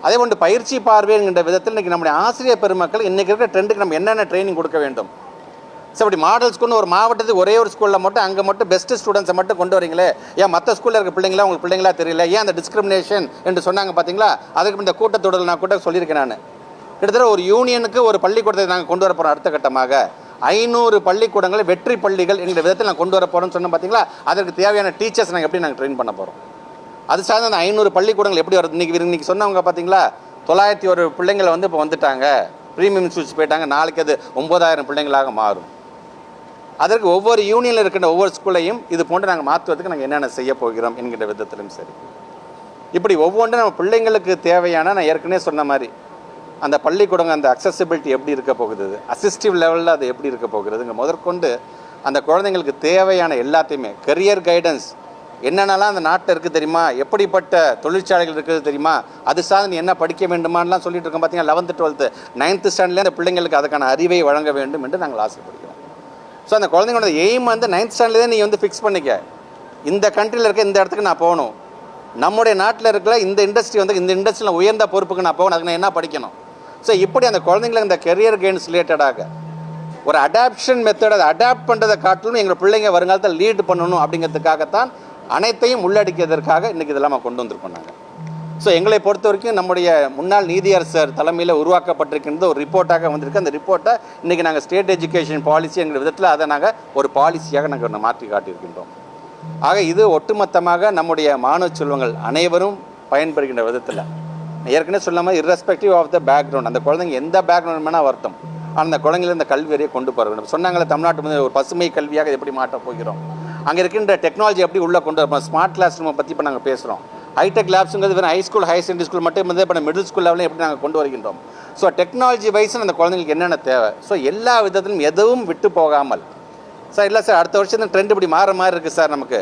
அதே போன்று பயிற்சி பார்வை என்கின்ற விதத்தில் இன்றைக்கி நம்முடைய ஆசிரியர் பெருமக்கள் இன்றைக்கி இருக்கிற ட்ரெண்டுக்கு நம்ம என்னென்ன ட்ரைனிங் கொடுக்க வேண்டும். ஸோ அப்படி மாடல் ஸ்கூல்னு ஒரு மாவட்டத்துக்கு ஒரே ஒரு ஸ்கூலில் மட்டும் அங்கே மட்டும் பெஸ்ட்டு ஸ்டூடெண்ட்ஸை மட்டும் கொண்டு வரீங்களே, ஏன் மற்ற ஸ்கூலில் இருக்க பிள்ளைங்களா உங்களுக்கு பிள்ளைங்களா தெரியல, ஏன் அந்த டிஸ்கிரிமினேஷன் என்று சொன்னாங்க பார்த்தீங்களா. அதுக்கு இந்த கூட்டத்தொடரில் நான் கூட சொல்லியிருக்கேன். நான் கிட்டத்தட்ட ஒரு யூனியனுக்கு ஒரு பள்ளிக்கூடத்தை நாங்கள் கொண்டு வர போகிறோம். அடுத்த கட்டமாக 500 பள்ளிக்கூடங்களை வெற்றி பள்ளிகள் என்கிற விதத்தில் நான் கொண்டு வர போகிறோம்னு சொன்னோம் பார்த்தீங்களா. அதற்கு தேவையான டீச்சர்ஸ் நாங்கள் எப்படி நாங்கள் ட்ரெயின் பண்ண போகிறோம். அது சார்ந்த அந்த 500 பள்ளிக்கூடங்கள் எப்படி வருது. இன்றைக்கி சொன்னவங்க பார்த்தீங்களா 901 பிள்ளைங்களை வந்து இப்போ வந்துட்டாங்க, ப்ரீமியம் இன்ஸ்டியூட்ஸ் போயிட்டாங்க. நாளைக்கு அது 9000 பிள்ளைங்களாக மாறும். அதற்கு ஒவ்வொரு யூனியனில் இருக்கின்ற ஒவ்வொரு ஸ்கூலையும் இது போன்று நாங்கள் மாற்றுவதற்கு நாங்கள் என்னென்ன செய்ய போகிறோம் என்கின்ற விதத்திலும் சரி. இப்படி ஒவ்வொன்றும் நம்ம பிள்ளைங்களுக்கு தேவையான, நான் ஏற்கனவே சொன்ன மாதிரி அந்த பள்ளிக்கூடங்க அந்த அக்சசிபிலிட்டி எப்படி இருக்க போகுது, அசிஸ்டிவ் லெவலில் அது எப்படி இருக்க போகிறதுங்க முதற்கொண்டு அந்த குழந்தைங்களுக்கு தேவையான எல்லாத்தையுமே கரியர் கைடன்ஸ் என்னென்னலாம் அந்த நாட்டில் இருக்குது தெரியுமா, எப்படிப்பட்ட தொழிற்சாலைகள் இருக்குது தெரியுமா, அது சார்ந்து என்ன படிக்க வேண்டுமானலாம் சொல்லிட்டு இருக்கோம் பார்த்தீங்கன்னா. 11th 12th 9th ஸ்டாண்டர்ட்லேயே அந்த பிள்ளைங்களுக்கு அதுக்கான அறிவை வழங்க வேண்டும் என்று நாங்கள் ஆசைப்படுகிறோம். ஸோ அந்த குழந்தைங்களோட எய்ம் வந்து 9th ஸ்டாண்டர்ட்லேயே நீ வந்து ஃபிக்ஸ் பண்ணிக்க, இந்த கண்ட்ரியில் இருக்க இந்த இடத்துக்கு நான் போகணும், நம்முடைய நாட்டில் இருக்கிற இந்த இண்டஸ்ட்ரி வந்து இந்த இண்டஸ்ட்ரியில் உயர்ந்த பொறுப்புக்கு நான் போகணும், அதுக்கு நான் என்ன படிக்கணும். ஸோ இப்படி அந்த குழந்தைங்களுக்கு இந்த கெரியர் கெயின்ஸ் ரிலேட்டடாக ஒரு அடாப்ஷன் மெத்தட், அதை அடாப்ட் பண்ணுறதை காட்டிலும் எங்கள் பிள்ளைங்க வருங்காலத்தில் லீட் பண்ணணும் அப்படிங்கிறதுக்காகத்தான் அனைத்தையும் உள்ளடக்கியதற்காக இன்றைக்கி இதெல்லாம் நம்ம கொண்டு வந்திருக்கோம் நாங்கள். ஸோ எங்களை பொறுத்த வரைக்கும் நம்முடைய முன்னாள் நீதியரசர் தலைமையில் உருவாக்கப்பட்டிருக்கின்ற ஒரு ரிப்போர்ட்டாக வந்திருக்கு. அந்த ரிப்போர்ட்டை இன்றைக்கி நாங்கள் ஸ்டேட் எஜுகேஷன் பாலிசி என்கிற விதத்தில் அதை நாங்கள் ஒரு பாலிசியாக நாங்கள் மாற்றி காட்டியிருக்கின்றோம். ஆக இது ஒட்டுமொத்தமாக நம்முடைய மாணவ செல்வங்கள் அனைவரும் பயன்படுகின்ற விதத்தில் ஏற்கனவே சொன்ன மாதிரி இர்ரெஸ்பெக்டிவ் ஆஃப் த பேக்ரவுண்ட், அந்த குழந்தைங்க எந்த பேக்ரவுண்ட் வேணால் வருத்தம், ஆனால் அந்த குழந்தைங்கள இந்த கல்வியை கொண்டு போக வேண்டும். சொன்னாங்களே தமிழ்நாட்டு வந்து ஒரு பசுமை கல்வியாக எப்படி மாற்றப் போகிறோம், அங்கே இருக்கின்ற டெக்னாலஜி எப்படி உள்ளே கொண்டு வரப்போம். ஸ்மார்ட் கிளாஸ் ரூமை பற்றி இப்போ நாங்கள் பேசுகிறோம். ஹைடெக் லேப்ஸுங்கிறது வெறும் ஹைஸ்கூல் ஹையர் செகண்டரி ஸ்கூல் மட்டும் வந்து இப்போ மிடில் ஸ்கூல் லெவலில் எப்படி நாங்கள் கொண்டு வருகின்றோம். ஸோ டெக்னாலஜி வைஸ் அந்த குழந்தைங்களுக்கு என்னென்ன தேவை, ஸோ எல்லா விதத்திலும் எதுவும் விட்டு போகாமல். சார் இல்லை சார் அடுத்த வருஷம் இந்த ட்ரெண்ட் இப்படி மாற மாதிரி இருக்குது சார், நமக்கு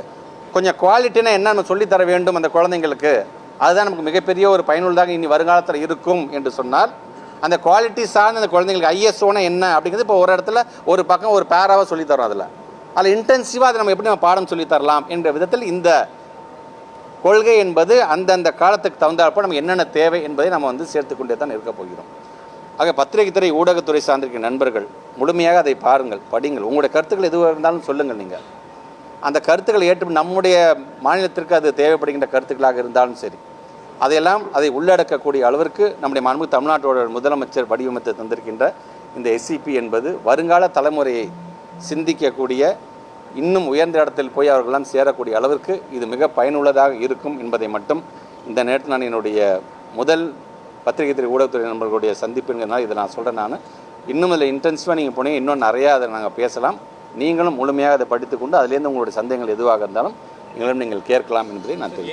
கொஞ்சம் குவாலிட்டினா என்ன நம்ம சொல்லித்தர வேண்டும் அந்த குழந்தைங்களுக்கு, அதுதான் நமக்கு மிகப்பெரிய ஒரு பயனுள்ளதாக இனி வருங்காலத்தில் இருக்கும் என்று சொன்னால் அந்த குவாலிட்டி சார்ந்த அந்த குழந்தைங்களுக்கு ஐஎஸ்ஓனா என்ன அப்படிங்கிறது இப்போ ஒரு இடத்துல ஒரு பக்கம் ஒரு பேராவாக சொல்லித்தரோம். அதில் இன்டென்சிவாக அதை நம்ம எப்படி நம்ம பாடம் சொல்லித்தரலாம் என்ற விதத்தில் இந்த கொள்கை என்பது அந்தந்த காலத்துக்கு தகுந்தாற்போ நமக்கு என்னென்ன தேவை என்பதை நம்ம வந்து சேர்த்துக்கொண்டே தான் இருக்க போகிறோம். ஆக பத்திரிகை துறை ஊடகத்துறை சார்ந்திருக்கிற நண்பர்கள் முழுமையாக அதை பாருங்கள், படிங்கள், உங்களுடைய கருத்துக்கள் எதுவாக இருந்தாலும் சொல்லுங்கள். நீங்கள் அந்த கருத்துக்களை ஏற்று நம்முடைய மாநிலத்திற்கு அது தேவைப்படுகின்ற கருத்துக்களாக இருந்தாலும் சரி, அதையெல்லாம் அதை உள்ளடக்கக்கூடிய அளவிற்கு நம்முடைய மாண்புமிகு தமிழ்நாட்டோட முதலமைச்சர் வடிவமைத்து தந்திருக்கின்ற இந்த எஸ்சிபி என்பது வருங்கால தலைமுறையை சிந்திக்கக்கூடிய, இன்னும் உயர்ந்த இடத்தில் போய் அவர்களெல்லாம் சேரக்கூடிய அளவிற்கு இது மிக பயனுள்ளதாக இருக்கும் என்பதை மட்டும் இந்த நேரத்தில் நான் என்னுடைய முதல் பத்திரிகை துறை ஊடகத்துறை நண்பர்களுடைய சந்திப்புங்கிறதுனால இதை நான் சொல்கிறேன். நான் இன்னும் அதில் இன்டென்சிவாக நீங்கள் போனீங்க, இன்னும் நிறையா அதை நாங்கள் பேசலாம். நீங்களும் முழுமையாக அதை படித்துக்கொண்டு அதிலேருந்து உங்களுடைய சந்தேகங்கள் எதுவாக இருந்தாலும் எங்களிடம் நீங்கள் கேட்கலாம் என்பதை நான் தெரிவிக்கிறேன்.